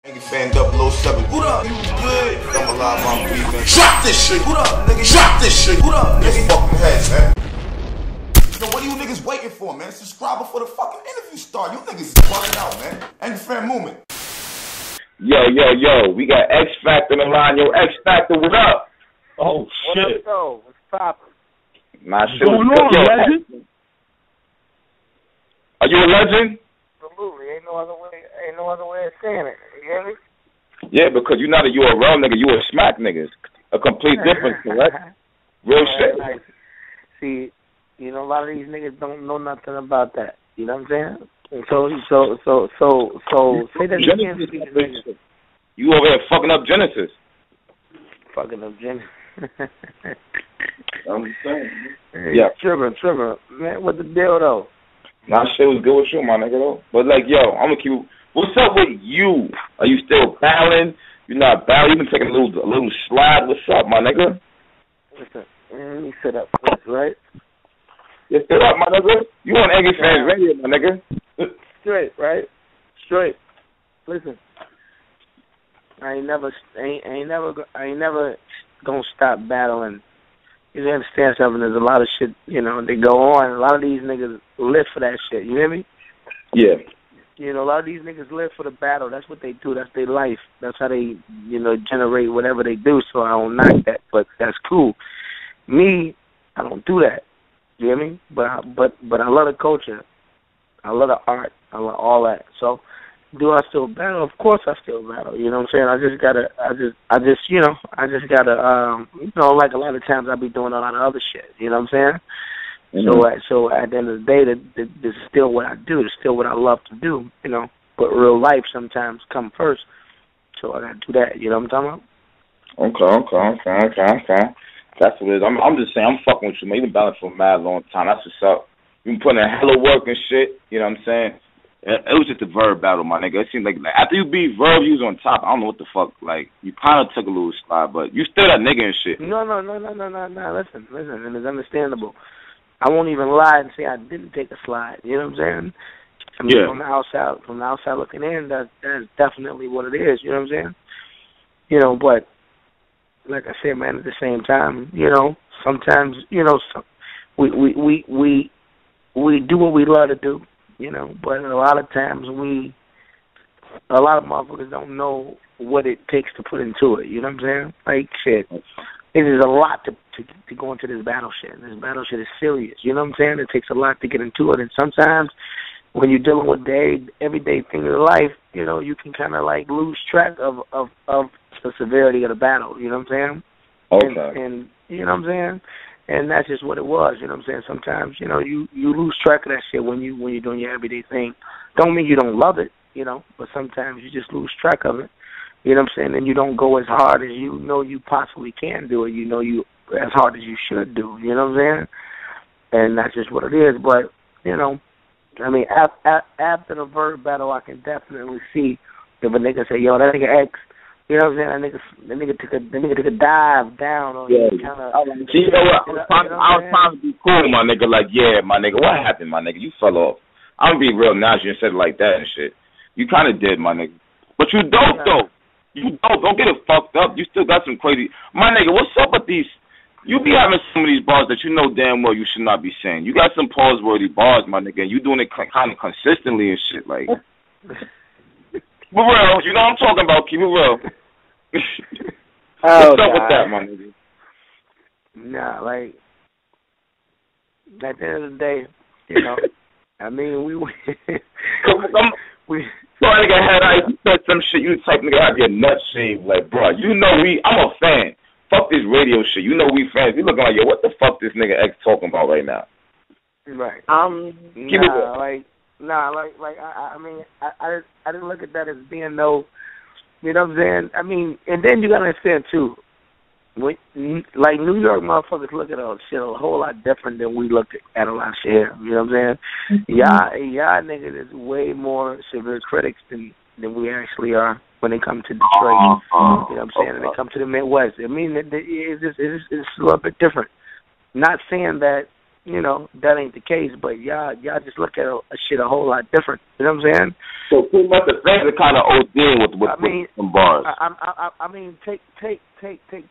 Nigga fan 007. What up? You good? I'm alive, I'm breathing. Drop this shit. What up, nigga? Drop this shit. What up, nigga? Fucking head, man. So what are you niggas waiting for, man? Subscribe before the fucking interview start. You niggas bugging out, man. Angry Fan Movement. Yo. We got X Factor in the line. Yo, X Factor, what up? Oh, shit. What's poppin'? My shit was good. Legend? Are you a legend? Absolutely. Ain't no other way of saying it. You hear me? Yeah, because you're not a URL nigga, you a smack nigga. A complete difference, correct? Real shit. Right. See, you know, a lot of these niggas don't know nothing about that. You know what I'm saying? So say that again. You over here fucking up Genesis. Fucking up Genesis. I'm saying. Hey, yeah. Trevor, man, what the deal though? Nah, shit was good with you, my nigga, though. But, like, yo, I'm gonna keep... What's up with you? Are you still battling? You're not battling? You been taking a little slide? What's up, my nigga? Listen, let me sit up first, right? Yeah, sit up, my nigga. You on Angry Fans Radio, my nigga. Straight, right? Straight. Listen, I ain't never gonna stop battling. You understand something? There's a lot of shit, you know, they go on. A lot of these niggas live for that shit. You hear me? Yeah. You know, a lot of these niggas live for the battle. That's what they do. That's their life. That's how they, you know, generate whatever they do. So I don't knock that, but that's cool. Me, I don't do that. You hear me? But I love the culture. I love the art. I love all that. So do I still battle? Of course I still battle. You know what I'm saying? I just gotta, like a lot of times I be doing a lot of other shit. You know what I'm saying? Mm-hmm. So at the end of the day, this is still what I do. It's still what I love to do. You know, but real life sometimes come first. So I gotta do that. You know what I'm talking about? Okay. That's what it is. I'm just saying, I'm fucking with you, man. You've been battling for a mad long time. That's what's up. You've been putting in hella work and shit. You know what I'm saying? It was just a Verb battle, my nigga. It seemed like after you beat Verb, you was on top. I don't know what the fuck. Like, you kind of took a little slide, but you still that nigga and shit. No. Listen, and it's understandable. I won't even lie and say I didn't take a slide. You know what I'm saying? I mean, yeah. From the outside looking in, that's definitely what it is. You know what I'm saying? You know, but like I said, man, at the same time, you know, sometimes, you know, we do what we love to do. You know, but a lot of times a lot of motherfuckers don't know what it takes to put into it. You know what I'm saying? Like, shit, it is a lot to go into this battle shit. This battle shit is serious. You know what I'm saying? It takes a lot to get into it. And sometimes when you're dealing with the everyday thing of life, you know, you can kind of like lose track of the severity of the battle. You know what I'm saying? Okay. And you know what I'm saying? And that's just what it was, you know what I'm saying? Sometimes, you know, you lose track of that shit when you're doing your everyday thing. Don't mean you don't love it, you know, but sometimes you just lose track of it. You know what I'm saying? And you don't go as hard as you know you possibly can do it. You know you as hard as you should do. You know what I'm saying? And that's just what it is. But, you know, I mean, after the Verb battle, I can definitely see if a nigga say, yo, that nigga X, you know what I'm saying? That nigga took a dive down on you. See, you know what? I was trying to be cool, my nigga. Like, yeah, my nigga, what happened, my nigga? You fell off. I'm being real now. You said it like that and shit. You kind of did, my nigga. But you dope, though. You dope. Don't get it fucked up. You still got some crazy. My nigga, what's up with these? You be having some of these bars that you know damn well you should not be saying. You got some pause-worthy bars, my nigga, and you doing it kind of consistently and shit. Like, for real, you know what I'm talking about. Keep it real. What's up with that, my nigga? Nah, like, at the end of the day, you know, I mean, we nigga you said some shit, you the type nigga have your nuts shaved, like, bro, you know I'm a fan. Fuck this radio shit. You know we fans. We looking like, yo, what the fuck this nigga X talking about right now? Right. I mean, I didn't look at that as being no. You know what I'm saying? I mean, and then you gotta understand too, like New York motherfuckers look at all shit a whole lot different than we look at a lot of shit. You know what I'm saying? Y'all niggas is way more severe critics than we actually are when they come to Detroit. You know what I'm saying? And they come to the Midwest. I mean, it's a little bit different. Not saying that that ain't the case. But y'all just look at a shit a whole lot different. You know what I'm saying? So pretty much the fans are kind of ODing with some bars. I mean, take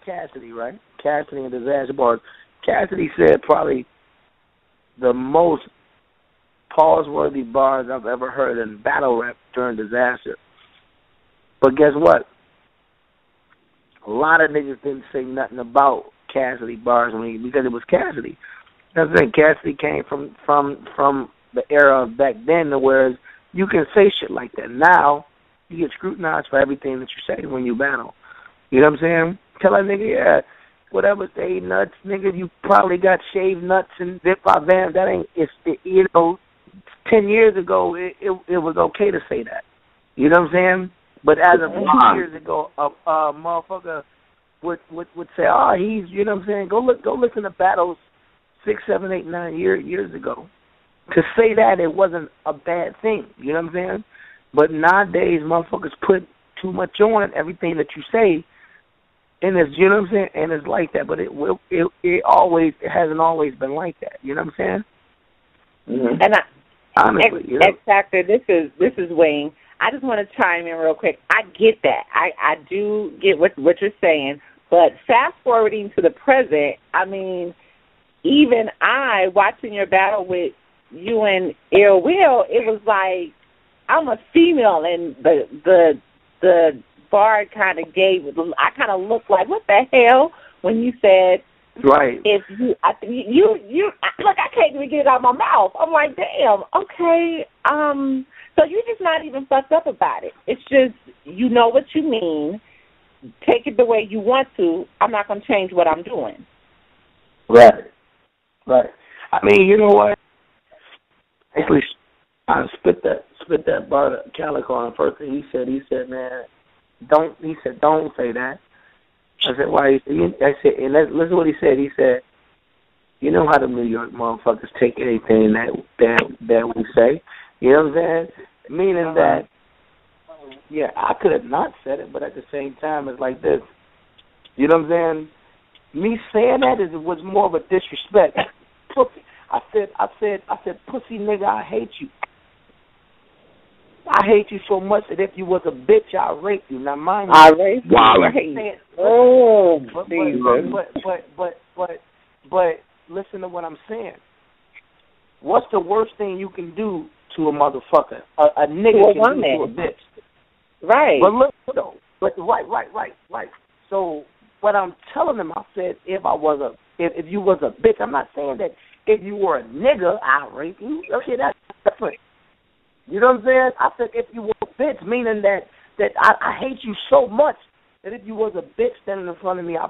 Cassidy, right? Cassidy and Disaster Bars. Cassidy said probably the most pause-worthy bars I've ever heard in battle rap during Disaster. But guess what? A lot of niggas didn't say nothing about Cassidy bars because it was Cassidy. You know what I'm saying? Cassidy came from the era of back then, whereas you can say shit like that. Now, you get scrutinized for everything that you say when you battle. You know what I'm saying? Tell that nigga, yeah, whatever, say nuts, nigga, you probably got shaved nuts and Zip by Van. That ain't, 10 years ago, it was okay to say that. You know what I'm saying? But as of 2 years ago, a motherfucker would say, oh, he's, you know what I'm saying? Go listen to battles 6, 7, 8, 9 years ago. To say that, it wasn't a bad thing. You know what I'm saying? But nowadays, motherfuckers put too much on everything that you say, and it's, you know what I'm saying? And it's like that. But it hasn't always been like that. You know what I'm saying? Mm-hmm. And honestly, X Factor, this is Wayne. I just want to chime in real quick. I get that. I do get what you're saying. But fast forwarding to the present, I mean, even I, watching your battle with you and Ill Will, it was like, I'm a female, and the bar kind of gave, I kind of looked like, what the hell, when you said, right. If you look, I can't even get it out of my mouth. I'm like, damn, okay, so you're just not even fucked up about it. It's just, you know what you mean. Take it the way you want to. I'm not going to change what I'm doing. Right. I mean, you know what? Actually, I spit that bar to Calico on first thing he said, man, don't say that. I said, why? I said, and listen to what he said. He said, you know how the New York motherfuckers take anything that we say. You know what I'm saying? Meaning that, yeah, I could have not said it, but at the same time, it's like this. You know what I'm saying? Me saying that was more of a disrespect. I said, pussy nigga, I hate you. I hate you so much that if you was a bitch, I'll rape you. Now, mind you, I rape you. Wow. But listen to what I'm saying. What's the worst thing you can do to a motherfucker? A nigga can do to a bitch. Right. But look, though. But right. So what I'm telling them, I said, if you was a bitch, I'm not saying that if you were a nigga, I'll rape you. Okay, that's different. You know what I'm saying? I said if you were a bitch, meaning that I hate you so much that if you was a bitch standing in front of me, I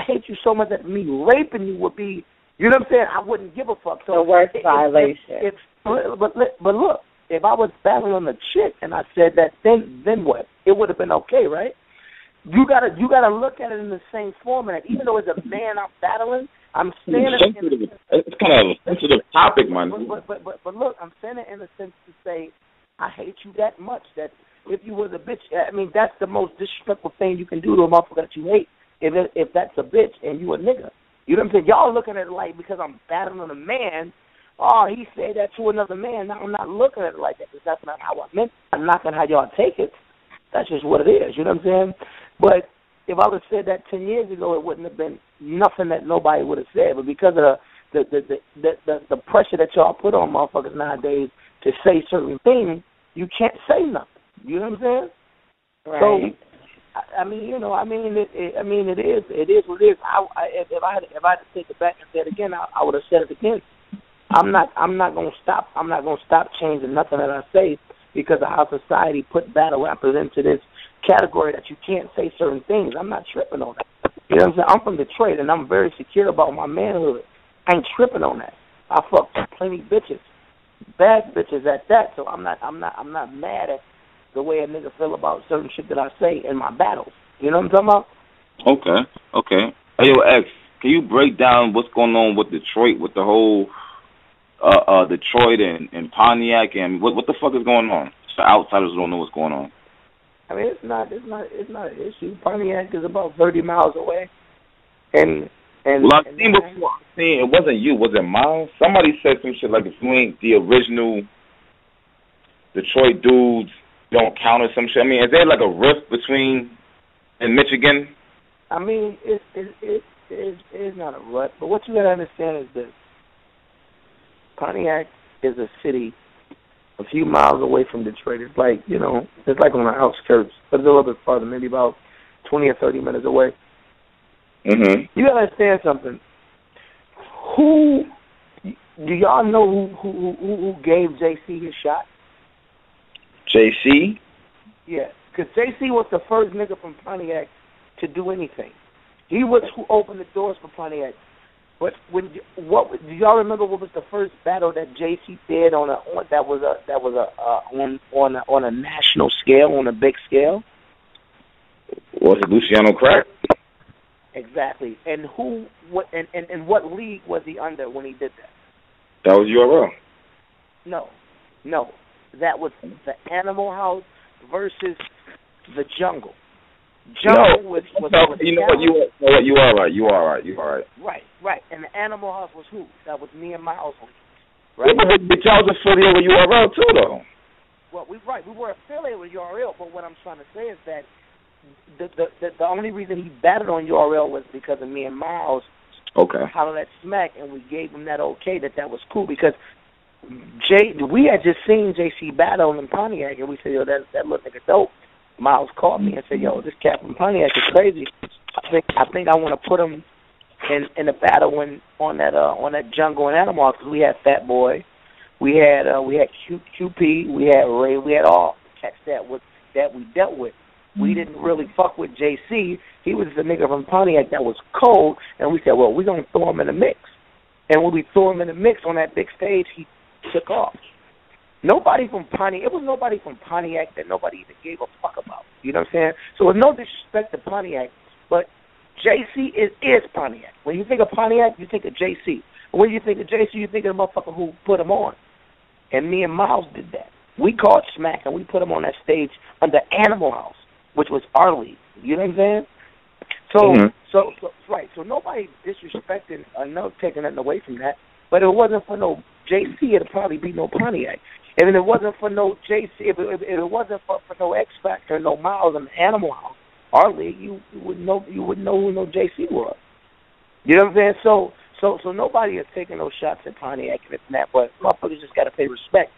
hate you so much that me raping you would be, you know what I'm saying? I wouldn't give a fuck. So the worst violation. But look, if I was battling a chick and I said that, then what? It would have been okay, right? You gotta look at it in the same format. Even though it's a man I'm battling, I'm standing. It's kind of a sensitive topic, man. But look, I'm saying it in a sense to say I hate you that much that if you was a bitch, I mean that's the most disrespectful thing you can do to a motherfucker that you hate. If that's a bitch and you a nigga, you know what I'm saying? Y'all looking at it like because I'm battling a man. Oh, he said that to another man. Now I'm not looking at it like that because that's not how I meant. I'm not gonna how y'all take it. That's just what it is. You know what I'm saying? But if I would have said that 10 years ago, it wouldn't have been nothing that nobody would have said. But because of the pressure that y'all put on motherfuckers nowadays to say certain things, you can't say nothing. You know what I'm saying? Right. So, it is what it is. If I had to take it back and say it again, I would have said it again. I'm not gonna stop. I'm not gonna stop changing nothing that I say because of how society put battle rappers into this category that you can't say certain things. I'm not tripping on that. You know what I'm saying? I'm from Detroit and I'm very secure about my manhood. I ain't tripping on that. I fucked plenty bitches, bad bitches at that. So I'm not mad at the way a nigga feel about certain shit that I say in my battles. You know what I'm talking about? Okay. Hey, yo, X, can you break down what's going on with Detroit, with the whole Detroit and Pontiac, and what the fuck is going on? So outsiders don't know what's going on. I mean, it's not an issue. Pontiac is about 30 miles away, and And, well, I've seen before. It wasn't you. Was it Miles? Somebody said some shit like if you ain't the original Detroit dudes, don't count or some shit. I mean, is there like a rift between in Michigan? I mean, it's not a rut. But what you got to understand is this. Pontiac is a city a few miles away from Detroit. It's like, you know, it's like on the outskirts, but it's a little bit farther, maybe about 20 or 30 minutes away. Mm-hmm. You got to understand something. Do y'all know who gave JC his shot? JC? Yeah, because JC was the first nigga from Pontiac to do anything. He was who opened the doors for Pontiac. But do y'all remember what was the first battle that JC did on a national scale, on a big scale? Was it Luciano Crack? Exactly. And what league was he under when he did that? That was URL. No. That was the Animal House versus the Jungle. Jungle was you know what? You are right. Right. And the Animal House was who? That was me and Miles. Right. Yeah, but y'all was affiliated with URL too, though. Well, we were affiliated with URL, but what I'm trying to say is that the only reason he batted on URL was because of me and Miles. Okay. Hollered at Smack, and we gave him that okay that was cool because we had just seen JC battle in Pontiac, and we said, yo, that little nigga dope. Miles called me and said, yo, this cat from Pontiac is crazy. I think I want to put him in a battle on that Jungle and Animal, because we had Fat Boy, we had QP, we had Ray, we had all cats that we dealt with. We didn't really fuck with JC. He was the nigga from Pontiac that was cold, and we said, well, we're going to throw him in the mix. And when we threw him in the mix on that big stage, he took off. It was nobody from Pontiac that nobody even gave a fuck about. You know what I'm saying? So with no disrespect to Pontiac, but JC is Pontiac. When you think of Pontiac, you think of JC. And when you think of JC, you think of the motherfucker who put him on. And me and Miles did that. We called Smack, and we put him on that stage under Animal House, which was our league. You know what I'm saying? So nobody disrespecting or no taking nothing away from that. But if it wasn't for no JC, it'd probably be no Pontiac. And if it wasn't for no JC, if it wasn't for no X Factor, no Miles and Animal House, our league, you wouldn't know who no JC was. You know what I'm saying? So nobody is taking no shots at Pontiac and this and that, but motherfuckers just gotta pay respect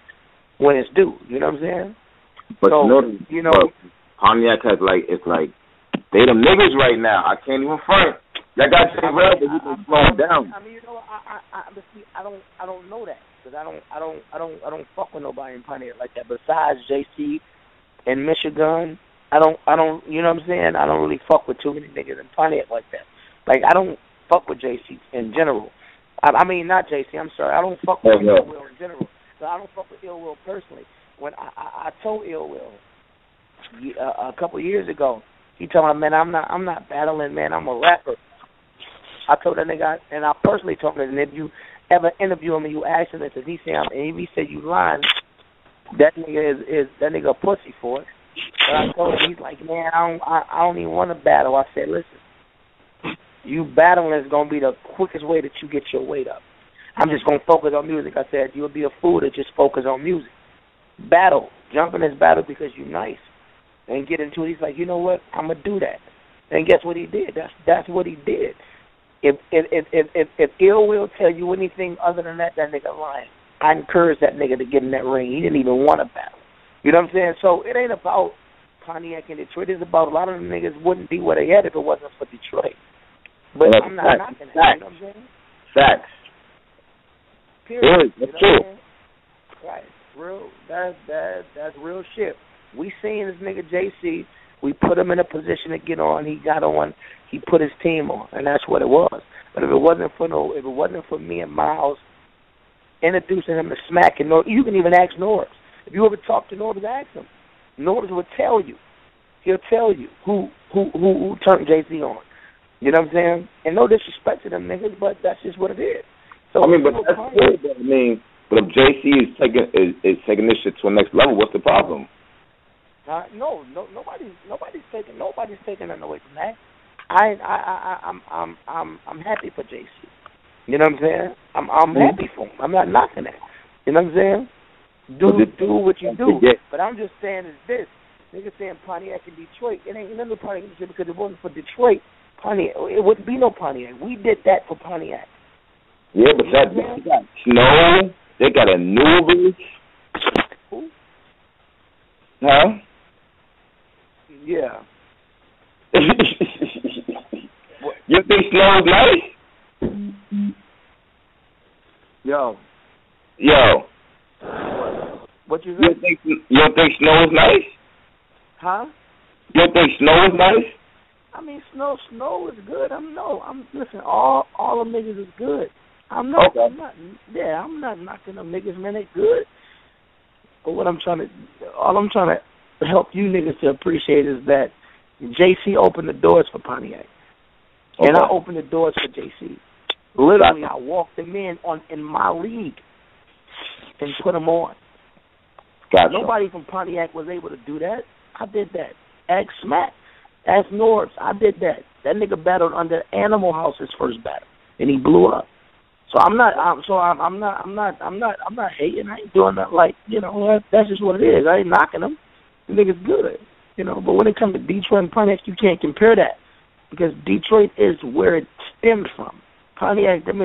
when it's due. You know what I'm saying? But so, Pontiac has it's like they them niggas right now. I can't even front. That guy Jay Red, but he's been slowing down. I mean, I don't know that because I don't fuck with nobody in Pontiac like that. Besides JC and Michigan, I don't. You know what I'm saying? I don't really fuck with too many niggas in Pontiac like that. Like I don't fuck with JC in general. I mean, not JC. I'm sorry. I don't fuck with Ill Will in general. So I don't fuck with Ill Will personally. When I told Ill Will a couple of years ago, he told me, man, I'm not battling, man. I'm a rapper. I told that nigga, and I personally told him, and if you ever interview him and you ask him this, if he say you lying, that nigga a pussy for it. But I told him, he's like, man, I don't even want to battle. I said, listen, you battling is gonna be the quickest way that you get your weight up. I'm just gonna focus on music. I said, you'll be a fool to just focus on music. Battle, jump in this battle because you're nice, and get into it. He's like, you know what? I'm gonna do that. And guess what he did? That's what he did. If Ill Will tell you anything other than that nigga lying. I encourage that nigga to get in that ring. He didn't even want to battle. You know what I'm saying? So it ain't about Pontiac and Detroit. It's about a lot of them niggas wouldn't be where they at if it wasn't for Detroit. But well, I'm not knocking that. You know what I'm saying? Facts. Period. That's true. Right. Real. That's real shit. We seen this nigga JC. We put him in a position to get on. He got on. He put his team on, and that's what it was. But if it wasn't for me and Miles introducing him to Smack, and you can even ask Norbs. If you ever talk to Norbs, ask him. Norbs will tell you. He'll tell you who turned JC on. You know what I'm saying? And no disrespect to them niggas, but that's just what it is. So I mean, but that's good. I mean, but if JC is taking this shit to a next level, what's the problem? No, nobody's taking nothing away from that. I'm happy for JC. You know what I'm saying? I'm happy for him. I'm not knocking that. You know what I'm saying? Do what you do. But I'm just saying is this. Niggas saying Pontiac in Detroit. It ain't nothing Pontiac because if it wasn't for Detroit, Pontiac, it wouldn't be no Pontiac. We did that for Pontiac. Yeah, but they got snow. They got a new. Who? Huh? Yeah. You think snow is nice? Yo. What you think? You don't think snow is nice? Huh? You don't think snow is nice? I mean, snow is good. Listen, all them niggas is good. I'm not knocking them niggas, man. They good. But all I'm trying to help you niggas to appreciate is that JC opened the doors for Pontiac. Okay. And I opened the doors for JC. Literally, I walked them in my league and put them on. Gotcha. Nobody from Pontiac was able to do that. I did that. Ask Smack. Ask Norbs. I did that. That nigga battled under Animal House's first battle, and he blew up. So I'm not hating. I ain't doing that like, that's just what it is. I ain't knocking them. The nigga's good, But when it comes to Detroit and Pontiac, you can't compare that because Detroit is where it stems from. Pontiac, that's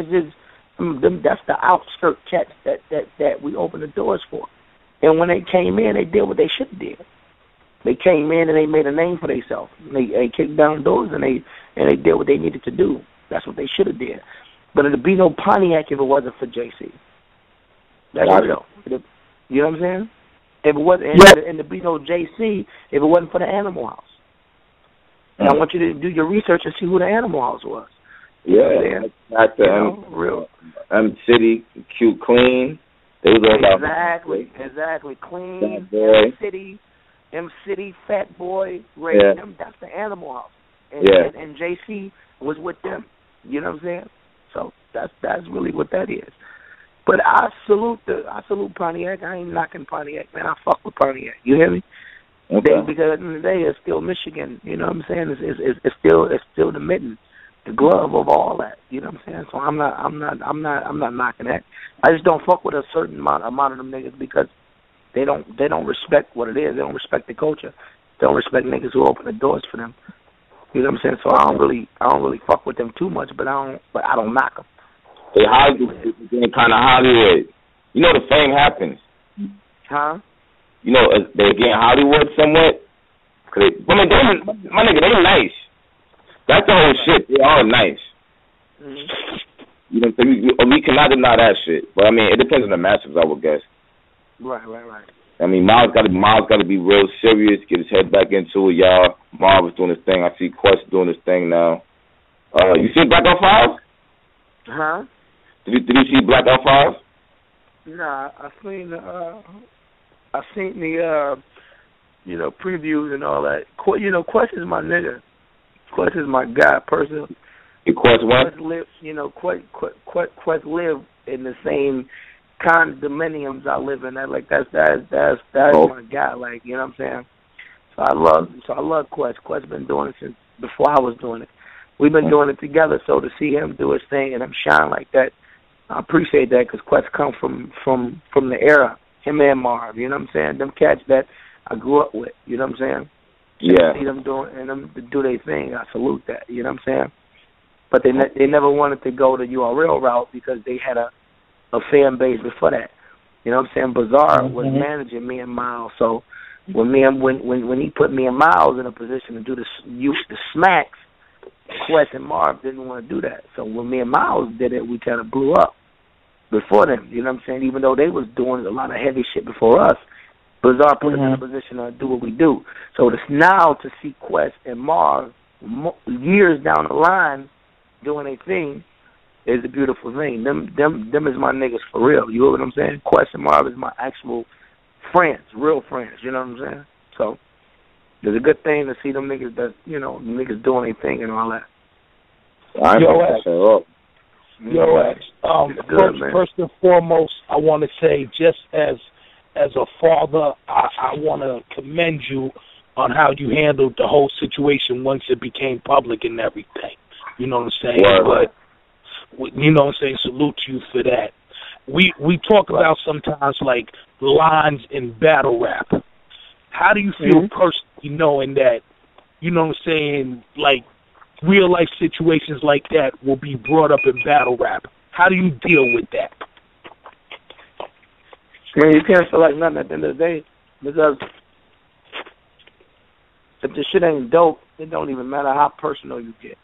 the outskirt cats that we opened the doors for. And when they came in, they did what they should have did. They came in and they made a name for themselves. They kicked down doors and they did what they needed to do. That's what they should have did. But it'd be no Pontiac if it wasn't for JC. That's real. You know what I'm saying? If it wasn't, and there'd be no JC if it wasn't for the Animal House. And I want you to do your research and see who the Animal House was. Yeah, not the real City, Cute, Clean. They was all exactly. Clean, M-City, Fat Boy, Ray, them, that's the Animal House. And JC was with them. You know what I'm saying? So that's really what that is. But I salute Pontiac. I ain't knocking Pontiac, man. I fuck with Pontiac. You hear me? Okay. Because at the end of the day, it's still Michigan. You know what I'm saying? It's still the mitten, the glove of all that. You know what I'm saying? So I'm not knocking that. I just don't fuck with a certain amount of them niggas because they don't respect what it is. They don't respect the culture. They don't respect niggas who open the doors for them. You know what I'm saying? So I don't really fuck with them too much, but I don't knock them. They Hollywood, kind of Hollywood. You know the fame happens. Huh? You know they get Hollywood somewhat. My nigga, they nice. That's the whole shit. They all nice. Mm-hmm. You know, we cannot deny that shit. But I mean, it depends on the matchups, I would guess. Right. I mean, Miles got to be real serious, get his head back into it, y'all. Miles was doing his thing. I see Quest doing his thing now. You see Black Ops 5? Huh? Did you see Black Ops 5? Nah, I seen the previews and all that. Quest is my nigga. Quest is my guy, personally. Quest what? Quest live in the same condominiums I live in. That's my guy. Like, you know what I'm saying? So I love Quest. Quest been doing it since before I was doing it. We've been doing it together. So to see him do his thing and him shine like that, I appreciate that because Quest come from the era. Him and Marv, you know what I'm saying? Them cats that I grew up with. You know what I'm saying? Yeah. See them doing and them do their thing. I salute that. You know what I'm saying? But they never wanted to go the URL route because they had a fan base before that. You know what I'm saying? Bizarre was managing me and Miles. So when he put me and Miles in a position to do the smacks, Quest and Marv didn't want to do that. So when me and Miles did it, we kind of blew up before them. You know what I'm saying? Even though they was doing a lot of heavy shit before us, Bizarre put us in a position to do what we do. So it's now to see Quest and Marv years down the line doing a thing is a beautiful thing. Them is my niggas for real. You know what I'm saying? Quest and Marv is my actual friends, real friends. You know what I'm saying? So it's a good thing to see them niggas that niggas doing their thing and all that. First and foremost, I want to say, just as a father, I want to commend you on how you handled the whole situation once it became public and everything. You know what I'm saying? Right. But, you know what I'm saying, salute to you for that. We talk about sometimes, like, lines in battle rap. How do you feel personally knowing that, you know what I'm saying, like, real-life situations like that will be brought up in battle rap? How do you deal with that? Man, you can't feel like nothing at the end of the day, because if the shit ain't dope, it don't even matter how personal you get.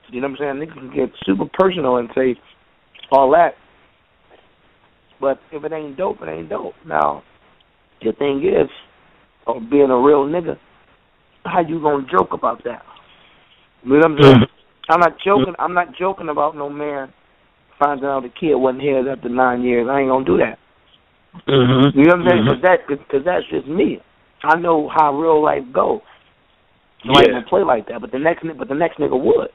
You know what I'm saying? Niggas can get super personal and say all that, but if it ain't dope, it ain't dope. Now, the thing is, being a real nigga, how you gonna joke about that? You know what I'm saying? I'm not joking about no man finding out the kid wasn't here after 9 years. I ain't gonna do that. You know what I'm saying? Because that's just me. I know how real life goes. So I ain't gonna play like that. But the next nigga would.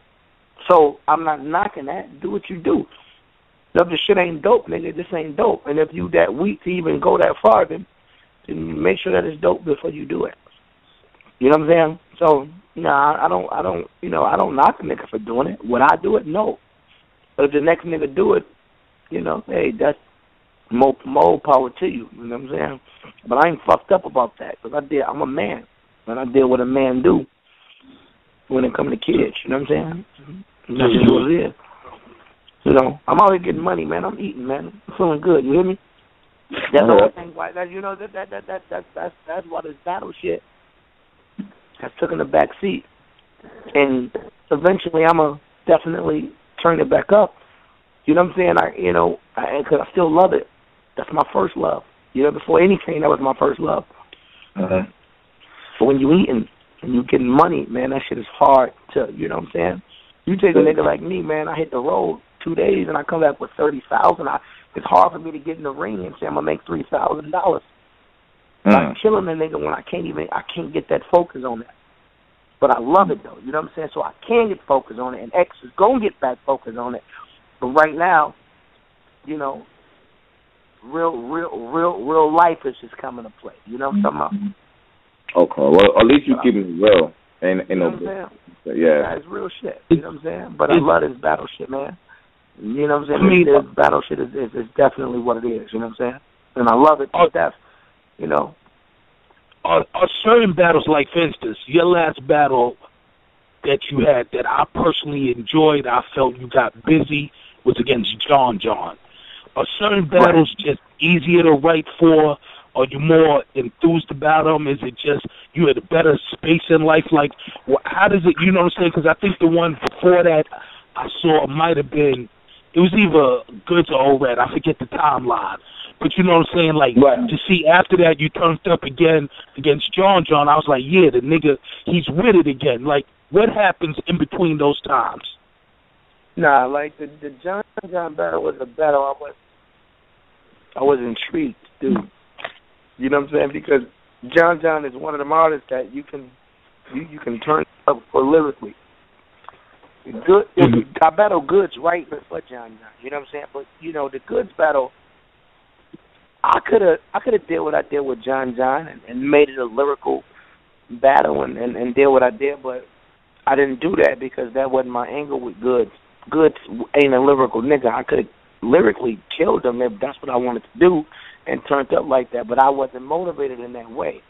So I'm not knocking that. Do what you do. If the shit ain't dope, nigga, this ain't dope. And if you that weak to even go that far, then make sure that it's dope before you do it. You know what I'm saying? So, I don't knock a nigga for doing it. Would I do it? No. But if the next nigga do it, hey, that's more power to you. You know what I'm saying? But I ain't fucked up about that, because I'm a man, and I did what a man do when it come to kids. You know what I'm saying? That's just what it is. I'm always getting money, man. I'm eating, man. I'm feeling good. You hear me? That's the whole thing. Why that's why this battle shit has taken a back seat, and eventually I'ma definitely turn it back up. You know what I'm saying? Because I still love it. That's my first love. Before anything, that was my first love. So when you eating and you getting money, man, that shit is hard to. You know what I'm saying? You take a nigga like me, man. I hit the road 2 days and I come back with $30,000. It's hard for me to get in the ring and say I'm gonna make $3,000. I'm killing a nigga when I can't get that focus on that. But I love it though. You know what I'm saying? So I can get focused on it, and X is gonna get back focused on it. But right now, real life is just coming to play. You know what I'm talking about? Okay. Well, at least you keep it real. You know what I'm saying? Yeah. It's real shit. You know what I'm saying? But I love this battle shit, man. You know what I'm saying? This battle shit is definitely what it is. You know what I'm saying? And I love it to death. Are certain battles, like, for instance, your last battle that you had that I personally enjoyed, I felt you got busy, was against John. Are certain battles just easier to write for? Are you more enthused about them? Is it just you had a better space in life? Like, how does it, you know what I'm saying? Because I think the one before that I saw might have been, it was either Goods or Red. I forget the timeline. But you know what I'm saying? Like, to see after that you turned up again against John, I was like, yeah, the nigga, he's with it again. Like, what happens in between those times? Nah, like, the John battle was a battle I was intrigued, dude. You know what I'm saying? Because John is one of them artists that you can turn up for lyrically. Good, I battle Goods right before John. You know what I'm saying? But the Goods battle, I could have did what I did with John and made it a lyrical battle and did what I did, but I didn't do that because that wasn't my angle with Goods. Goods ain't a lyrical nigga. I could have lyrically killed him if that's what I wanted to do and turned up like that, but I wasn't motivated in that way.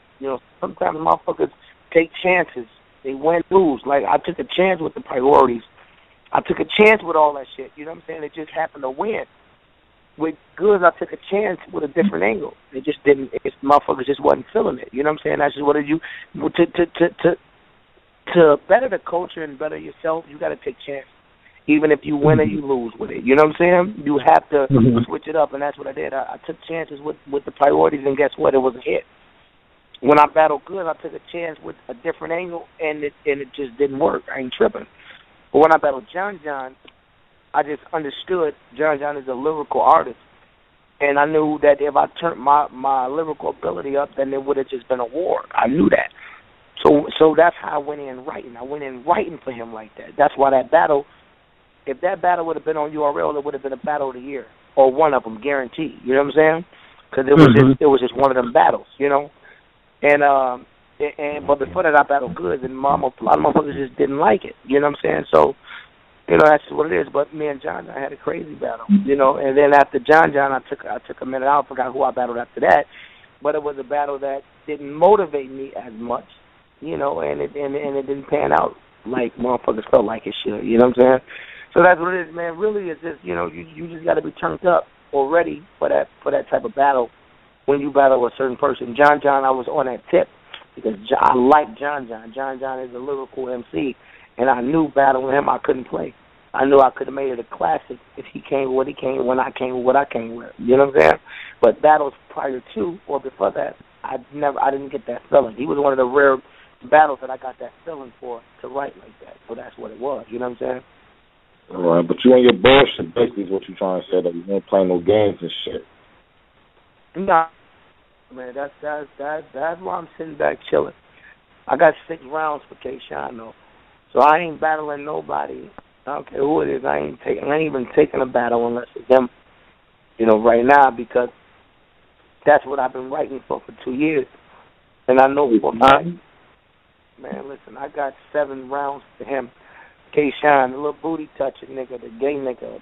Sometimes motherfuckers take chances. They win, lose. Like, I took a chance with the priorities. I took a chance with all that shit. You know what I'm saying? It just happened to win. With Goods, I took a chance with a different angle. It just didn't. Motherfuckers just wasn't feeling it. You know what I'm saying? That's just what you to better the culture and better yourself. You got to take chances, even if you win or you lose with it. You know what I'm saying? You have to switch it up, and that's what I did. I took chances with the priorities, and guess what? It was a hit. When I battled Goods, I took a chance with a different angle, and it just didn't work. I ain't tripping. But when I battled John, I just understood John is a lyrical artist, and I knew that if I turned my lyrical ability up, then it would have just been a war. I knew that. So that's how I went in writing. I went in writing for him like that. That's why that battle, if that battle would have been on URL, it would have been a battle of the year, or one of them, guaranteed. You know what I'm saying? Because it was just one of them battles, And but before that I battled good, and a lot of motherfuckers just didn't like it. You know what I'm saying? So, you know, that's what it is. But me and John had a crazy battle. You know, and then after John, I took a minute out. I forgot who I battled after that. But it was a battle that didn't motivate me as much. You know, and it didn't pan out like motherfuckers felt like it should. You know what I'm saying? So that's what it is, man. Really, it's just, you know, you just got to be turned up or ready for that type of battle when you battle a certain person. John, I was on that tip because I like John. John is a lyrical MC, and I knew battling him I couldn't play. I knew I could have made it a classic if he came with what he came, when I came with what I came with. You know what I'm saying? But battles prior to or before that, I didn't get that feeling. He was one of the rare battles that I got that feeling for to write like that. So that's what it was. You know what I'm saying? All right, but you and your bullshit basically is what you trying to say, that you don't play no games and shit. Nah, man, that's why I'm sitting back chilling. I got 6 rounds for K-Shine though, so I ain't battling nobody. I don't care who it is. I ain't even taking a battle unless it's them. You know, right now, because that's what I've been writing for 2 years, and I know for a fact. Man, listen, I got 7 rounds for him. K-Shine, the little booty touching nigga, the gay nigga,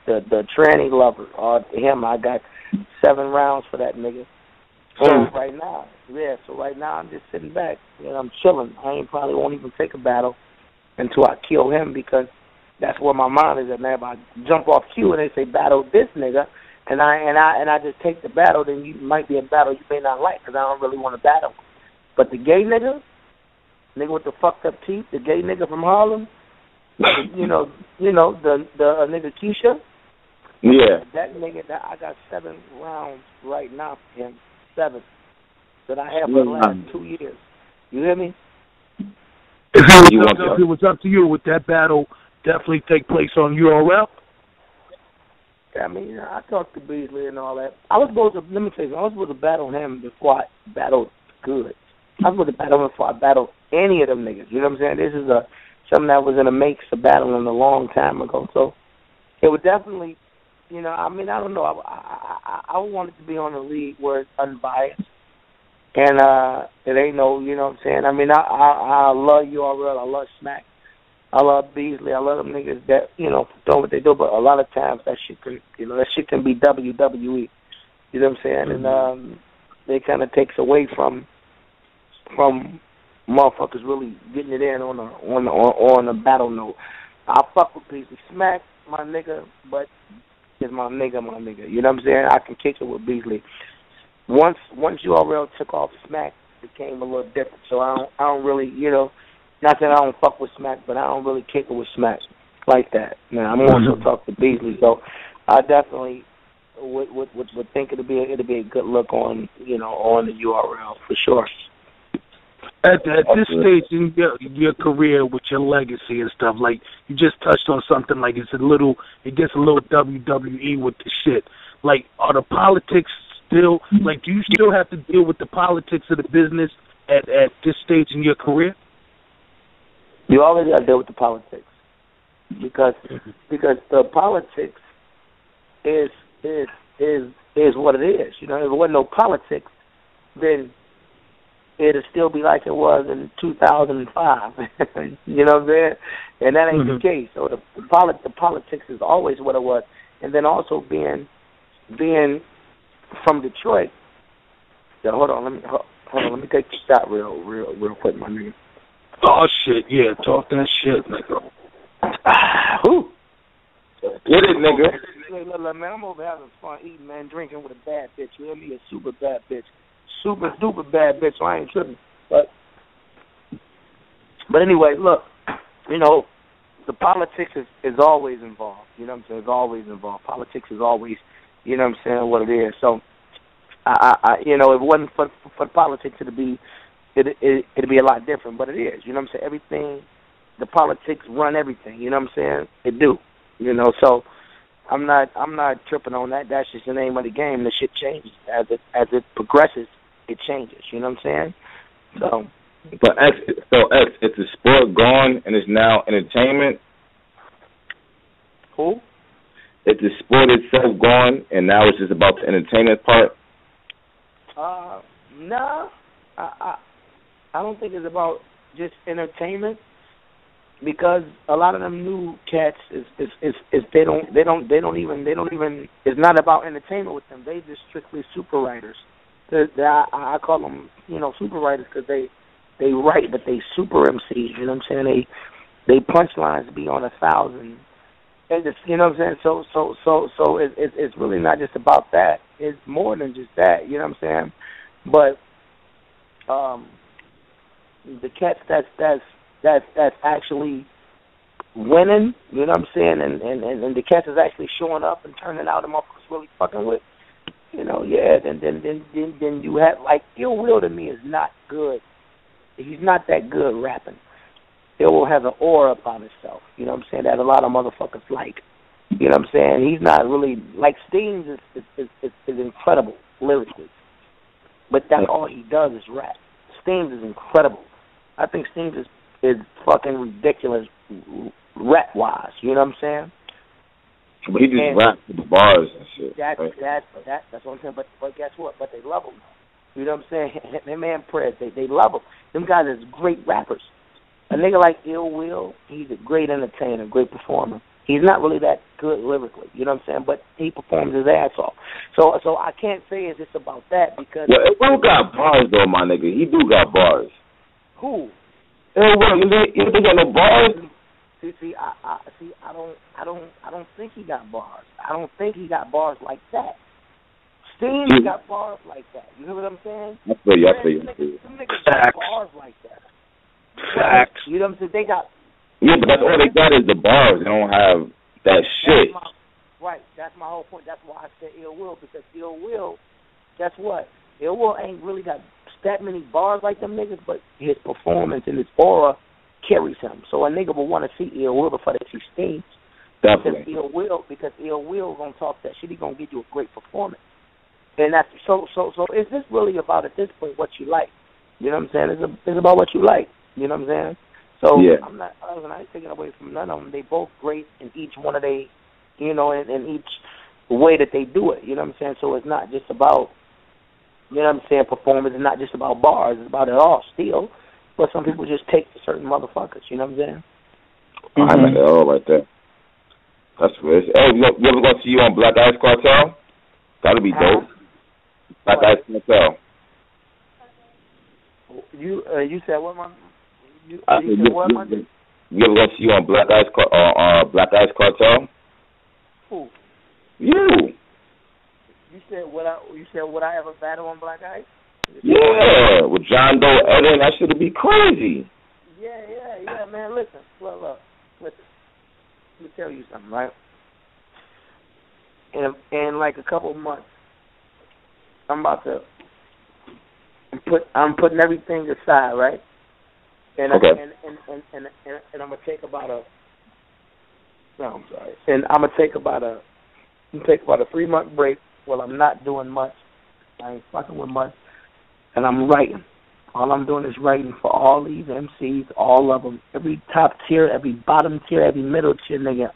the tranny lover, him. I got 7 rounds for that nigga. So right now I'm just sitting back. You know, I'm chilling. I probably won't even take a battle until I kill him, because that's where my mind is at, man. If I jump off cue and they say battle this nigga, and I just take the battle, then you might be a battle you may not like, because I don't really want to battle. But the gay nigga with the fucked up teeth, the gay nigga from Harlem. You know the nigga Keisha. Yeah. That nigga, I got 7 rounds right now for him. 7 that I have for the last 2 years. You hear me? If it was up to you, would that battle definitely take place on URL? I mean, I talked to Beasley and all that. I was supposed to battle him before I battled Good. I was supposed to battle him before I battled any of them niggas. You know what I'm saying? This is something that was in the makes of battling a long time ago. So it would definitely, you know, I mean, I don't know. I want it to be on a league where it's unbiased. And it ain't no, you know what I'm saying? I mean, I love URL. I love Smack. I love Beasley. I love them niggas that, you know, doing what they do. But a lot of times that shit can be WWE. You know what I'm saying? And it kind of takes away from motherfuckers really getting it in on a battle note. I fuck with Beasley. Smack, my nigga, but is my nigga. You know what I'm saying? I can kick it with Beasley. Once URL took off, Smack became a little different. So I don't really, you know, not that I don't fuck with Smack, but I don't really kick it with Smack like that. Now I'm also talk to Beasley, so I definitely would think it'd be a good look on, you know, on the URL for sure. At this stage in your career with your legacy and stuff, like you just touched on something like it gets a little WWE with the shit. Like, are the politics still, like, do you still have to deal with the politics of the business at this stage in your career? You always got to deal with the politics because the politics is what it is. You know, if there wasn't no politics, then it'll still be like it was in 2005. You know what I'm saying? And that ain't the case. So the politics is always what it was. And then also being from Detroit. So hold on, let me take the shot real quick, my nigga. Oh shit, yeah, talk that shit, nigga. Who? Get it, nigga. Look, man, I'm over having fun eating, man, drinking with a bad bitch. You hear me? A super bad bitch. Super duper bad bitch, so I ain't tripping. But anyway, look, you know, the politics is always involved. You know what I'm saying? It's always involved. Politics is always, you know what I'm saying, what it is. So I you know, if it wasn't for politics, it'd be a lot different, but it is. You know what I'm saying? Everything, the politics run everything. You know what I'm saying? It do. You know, so I'm not tripping on that. That's just the name of the game. The shit changes as it progresses. It changes. You know what I'm saying? So. But it's a sport gone and it's now entertainment. Who? It's the sport itself gone and now it's just about the entertainment part. No. it's about just entertainment, because a lot of them new cats is they don't even it's not about entertainment with them. They just strictly super writers. I call them, super writers, because they write, but they super MCs. You know what I'm saying? They punchlines be on 1,000. And just, you know what I'm saying? So it's really not just about that. It's more than just that. You know what I'm saying? But the cats that's actually winning, you know what I'm saying, and the cats is actually showing up and turning out, the motherfuckers really fucking with, then you have, like, Ill Will to me is not good. He's not that good rapping. Ill Will has an aura upon himself, you know what I'm saying, that a lot of motherfuckers like. You know what I'm saying? He's not really, like, Steams is incredible lyrically, but that's all he does is rap. Steams is incredible. I think Steams is fucking ridiculous rap-wise, you know what I'm saying? But he just raps with the bars and shit. That's what I'm saying, but guess what? But they love him. You know what I'm saying? Him and Prez, they love him. Them guys are great rappers. A nigga like Ill Will, he's a great entertainer, great performer. He's not really that good lyrically, you know what I'm saying? But he performs his ass off. So I can't say it's just about that, because... Well, Ill Will got bars, though, my nigga. He do got bars. Who? Ill Will, you think got no bars? I don't think he got bars. I don't think he got bars like that. Steam got bars like that. You know what I'm saying? I feel you. Some niggas got bars like that. Facts. You know what I'm saying? They got... Yeah, but that's all they got is the bars. They don't have that shit. Right. That's my whole point. That's why I said Ill Will, because Ill Will, guess what? Ill Will ain't really got that many bars like them niggas, but his performance and his aura carries him. So a nigga will want to see Ill Will before they see Steams. Definitely. Because Ill Will gonna talk that shit. He gonna give you a great performance. And that's so it's just really about, at this point, what you like. You know what I'm saying? It's about what you like. You know what I'm saying? So yeah. I ain't taking away from none of them. They both great in each one of they, in each way that they do it. You know what I'm saying? So it's not just about, performance. It's not just about bars. It's about it all still. But some people just take to certain motherfuckers. You know what I'm saying? I like that all right there. That's weird. Hey, you ever go see you on Black Ice Cartel? That'll be dope. Black Ice Cartel. You said what, man? You ever go see you on Black Ice Cartel? Who? You. You said would I ever battle on Black Ice? Yeah, with John Doe Eden, that should be crazy. Yeah, man. Listen. Let me tell you something, right? In like a couple of months, I'm putting everything aside, right? And okay. And I'm gonna take about a. No, I'm sorry. And I'm gonna take about a 3-month break. Well, I'm not doing much. I ain't fucking with much. And I'm writing. All I'm doing is writing for all these MCs, all of them. Every top tier, every bottom tier, every middle tier, nigga.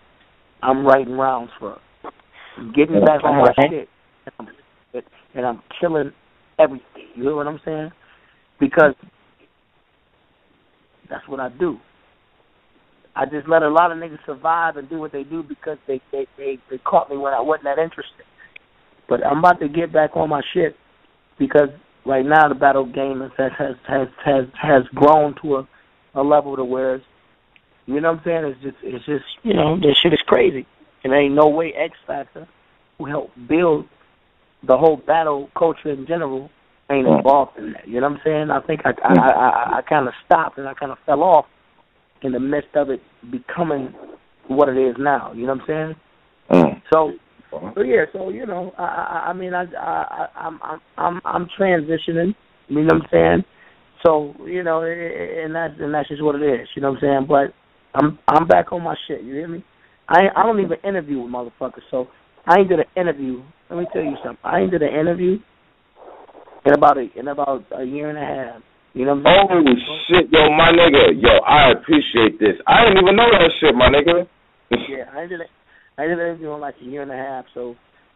I'm writing rounds for. I'm getting back on my shit. And I'm killing everything. You know what I'm saying? Because that's what I do. I just let a lot of niggas survive and do what they do because they caught me when I wasn't that interested. But I'm about to get back on my shit because right now the battle game has grown to a level to where it's, you know what I'm saying? It's just this shit is crazy. And there ain't no way X Factor, who helped build the whole battle culture in general, ain't involved in that. You know what I'm saying? I think I kind of stopped and I kind of fell off in the midst of it becoming what it is now. You know what I'm saying? So I'm transitioning. You know what I'm saying? So and that's just what it is. You know what I'm saying? But I'm back on my shit. You hear me? I don't even interview with motherfuckers. So I ain't did an interview. Let me tell you something. I ain't did an interview in about a year and a half. You know what I'm saying? Oh shit, yo, my nigga, I appreciate this. I didn't even know that shit, my nigga. Yeah, I did an interview in like a year and a half. So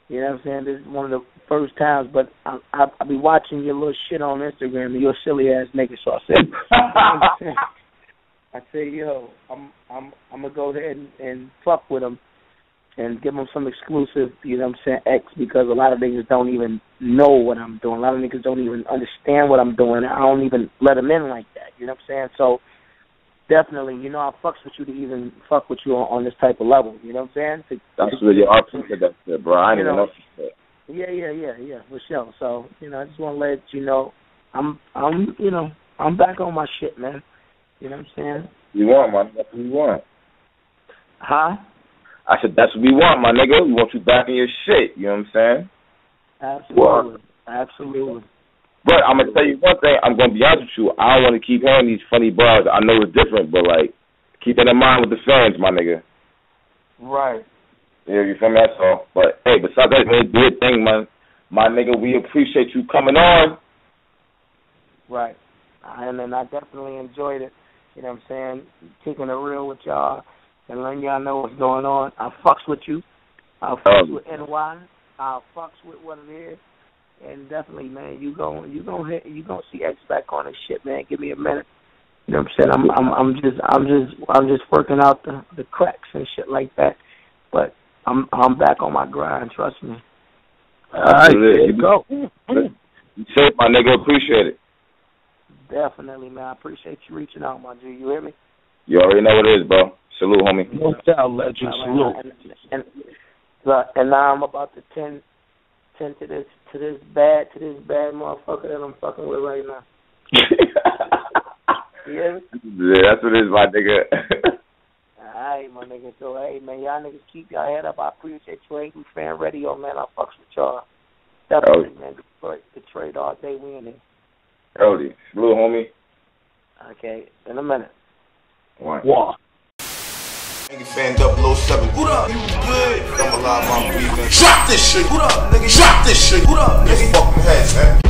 You know what I'm saying? This is one of the first times, but I be watching your little shit on Instagram and you're a silly ass nigga. So I said, I say, yo, I'm gonna go ahead and fuck with him and give him some exclusive, you know what I'm saying, X, because a lot of niggas don't even know what I'm doing. A lot of niggas don't even understand what I'm doing. I don't even let them in like that. You know what I'm saying? So definitely, you know, I fucks with you to even fuck with you on this type of level. You know what I'm saying? That's really your option for that shit, bro. I didn't even know shit. Yeah, for sure. So, you know, I just want to let you know, I'm back on my shit, man. You know what I'm saying? You want, man. That's what you want. Huh? I said, that's what we want, my nigga. We want you back in your shit. You know what I'm saying? Absolutely. Absolutely. But I'm going to tell you one thing. I'm going to be honest with you. I don't want to keep hearing these funny bars. I know it's different, but, like, keep that in mind with the fans, my nigga. Right. Yeah, you feel me? That's all. But, hey, besides that, man, do your thing, man. My nigga, we appreciate you coming on. Right. And then I definitely enjoyed it. You know what I'm saying? Keeping it real with y'all and letting y'all know what's going on. I fucks with you. I fucks with NY. I fucks with what it is. And definitely, man, you gonna see X back on this shit, man. Give me a minute. You know what I'm saying? I'm just working out the cracks and shit like that. But I'm back on my grind. Trust me. All right, there you go. You safe, my nigga. Appreciate it. Definitely, man. I appreciate you reaching out, my G. You hear me? You already know what it is, bro. Salute, homie. No doubt, legend. Salute. And now I'm about to tend to this bad motherfucker that I'm fucking with right now. Yeah, that's what it is, my nigga. Alright, my nigga. So, hey, man, y'all niggas keep y'all head up. I appreciate you. Angry Fan Radio, man. I fucks with y'all. Definitely, man. Detroit all day, we in it. Howdy. Salute, homie. Okay, in a minute. One. Nigga fan 007. What up? You good? I'm alive, I'm breathing. Drop this shit. What up, nigga? Drop this shit. What up, nigga? Fucking head, man.